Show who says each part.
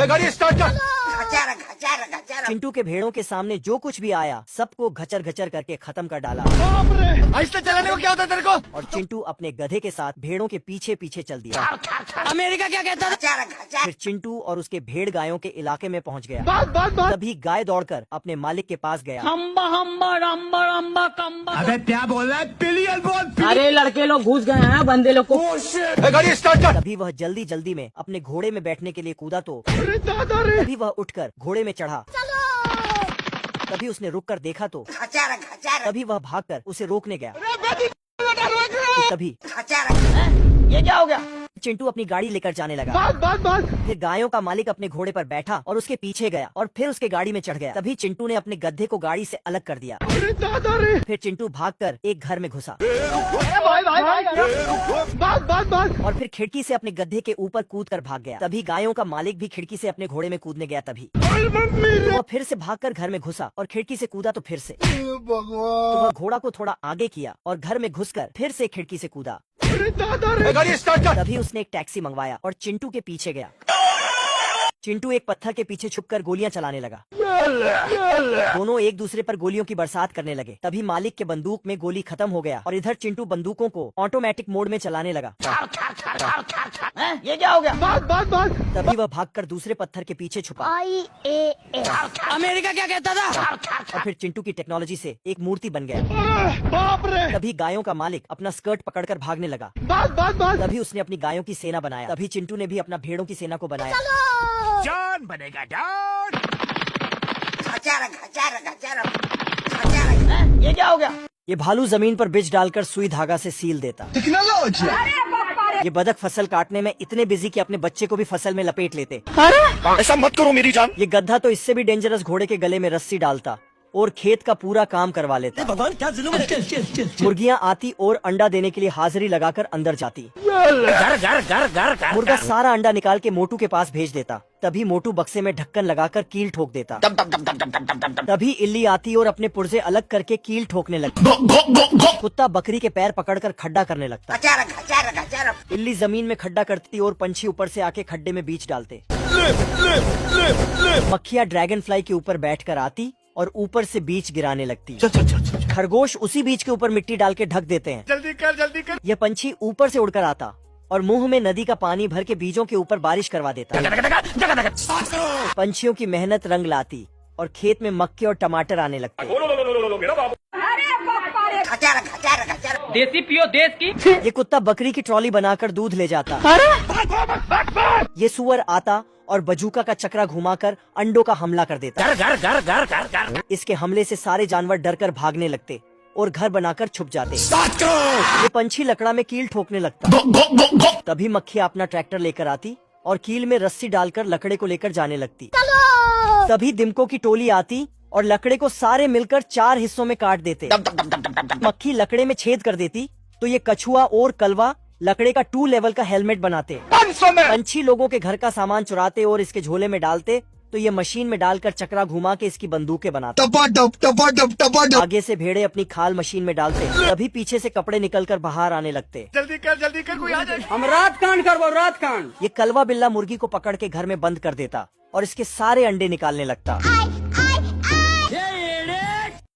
Speaker 1: गाड़ी स्टार्ट कर।
Speaker 2: चिंटू के भेड़ों के सामने जो कुछ भी आया सबको घचर घचर करके खत्म कर डाला
Speaker 1: ऐसे चलाने को क्या होता है तेरे को?
Speaker 2: और चिंटू अपने गधे के साथ भेड़ों के पीछे पीछे चल दिया। अमेरिका क्या कहता था? फिर चिंटू और उसके भेड़ गायों के इलाके में पहुंच गया। तभी गाय दौड़कर अपने मालिक के पास गया।
Speaker 3: हम्बा हम्बा रम्बा रम्बा कम्बा।
Speaker 1: अबे क्या बोल रहा है? पिलियन बोल।
Speaker 3: अरे लड़के लोग घुस गए हैं बंदे लोग को।
Speaker 1: गाड़ी स्टार्ट कर।
Speaker 2: तभी वह जल्दी जल्दी में अपने घोड़े में बैठने के लिए कूदा तो तभी वह उठकर घोड़े में चढ़ा। तभी उसने रुककर देखा तो तभी वह भागकर उसे रोकने गया। तभी
Speaker 3: ये क्या हो गया?
Speaker 2: चिंटू अपनी गाड़ी लेकर जाने लगा। फिर गायों का मालिक अपने घोड़े पर बैठा और उसके पीछे गया और फिर उसके गाड़ी में चढ़ गया। तभी चिंटू ने अपने गधे को गाड़ी से अलग कर दिया। फिर चिंटू भागकर एक घर में घुसा और फिर खिड़की से अपने गधे के ऊपर कूद कर भाग गया। तभी गायों का मालिक भी खिड़की से अपने घोड़े में कूदने गया। तभी वो फिर से भागकर घर में घुसा और खिड़की से कूदा तो फिर से तो वह घोड़ा को थोड़ा आगे किया और घर में घुसकर फिर से खिड़की से कूदा।
Speaker 1: गाड़ी स्टार्ट कर।
Speaker 2: तभी उसने एक टैक्सी मंगवाया और चिंटू के पीछे गया। चिंटू एक पत्थर के पीछे छुपकर गोलियां चलाने लगा। दोनों एक दूसरे पर गोलियों की बरसात करने लगे। तभी मालिक के बंदूक में गोली खत्म हो गया और इधर चिंटू बंदूकों को ऑटोमेटिक मोड में चलाने लगा।
Speaker 3: ये क्या हो गया?
Speaker 2: तभी वह भागकर दूसरे पत्थर के पीछे छुपा।
Speaker 3: अमेरिका क्या कहता था?
Speaker 2: और फिर चिंटू की टेक्नोलॉजी से एक मूर्ति बन गया। तभी गायों का मालिक अपना स्कर्ट पकड़कर भागने लगा। तभी उसने अपनी गायों की सेना बनाया। तभी चिंटू ने भी अपना भेड़ों की सेना को बनाया।
Speaker 1: जॉन बनेगा जॉन।
Speaker 3: ये क्या हो गया?
Speaker 2: ये भालू जमीन पर बिज डालकर सुई धागा से सील देता। ये बदक फसल काटने में इतने बिजी कि अपने बच्चे को भी फसल में लपेट लेते।
Speaker 1: ऐसा मत करो मेरी जान।
Speaker 2: ये गधा तो इससे भी डेंजरस घोड़े के गले में रस्सी डालता और खेत का पूरा काम करवा लेता।
Speaker 1: भगवान क्या जुल्म है।
Speaker 2: मुर्गियां आती और अंडा देने के लिए हाजिरी लगाकर अंदर जाती। मुर्गा सारा अंडा निकाल के मोटू के पास भेज देता। तभी मोटू बक्से में ढक्कन लगाकर कील ठोक देता। तभी इल्ली आती और अपने पुर्जे अलग करके कील ठोकने लगती। कुत्ता बकरी के पैर पकड़कर खड्डा करने लगता। इल्ली जमीन में खड्डा करती और पंछी ऊपर से आके खड्डे में बीज डालते। मक्खियाँ ड्रैगन फ्लाई के ऊपर बैठकर आती और ऊपर से बीज गिराने लगती। खरगोश उसी बीज के ऊपर मिट्टी डाल के ढक देते हैं।
Speaker 1: जल्दी कर जल्दी कर।
Speaker 2: यह पंछी ऊपर से उड़कर आता और मुंह में नदी का पानी भर के बीजों के ऊपर बारिश करवा देता। पंछियों की मेहनत रंग लाती और खेत में मक्के और टमाटर आने लगते।
Speaker 3: देसी पियो देश की।
Speaker 2: ये कुत्ता बकरी की ट्रॉली बनाकर दूध ले जाता। ये सुअर आता और बजूका का चक्रा घुमाकर अंडों का हमला कर देता। इसके हमले से सारे जानवर डरकर भागने लगते और घर बनाकर छुप जाते। ये पंछी लकड़ा में कील ठोकने लगता। तभी मक्खियाँ अपना ट्रैक्टर लेकर आती और कील में रस्सी डालकर लकड़े को लेकर जाने लगती। तभी दिमकों की टोली आती और लकड़े को सारे मिलकर 4 हिस्सों में काट देते। मक्खी लकड़े में छेद कर देती तो ये कछुआ और कलवा लकड़े का 2 लेवल का हेलमेट बनाते। पंछी लोगों के घर का सामान चुराते और इसके झोले में डालते तो ये मशीन में डालकर चक्रा घुमा के इसकी बंदूकें बनाते। आगे से भेड़े अपनी खाल मशीन में डालते। तभी पीछे से कपड़े निकलकर बाहर आने लगते।
Speaker 1: जल्दी कर कोई आ जाए।
Speaker 3: हम रात कांड करबो रात कांड।
Speaker 2: ये कलवा बिल्ला मुर्गी को पकड़ के घर में बंद कर देता और इसके सारे अंडे निकालने लगता।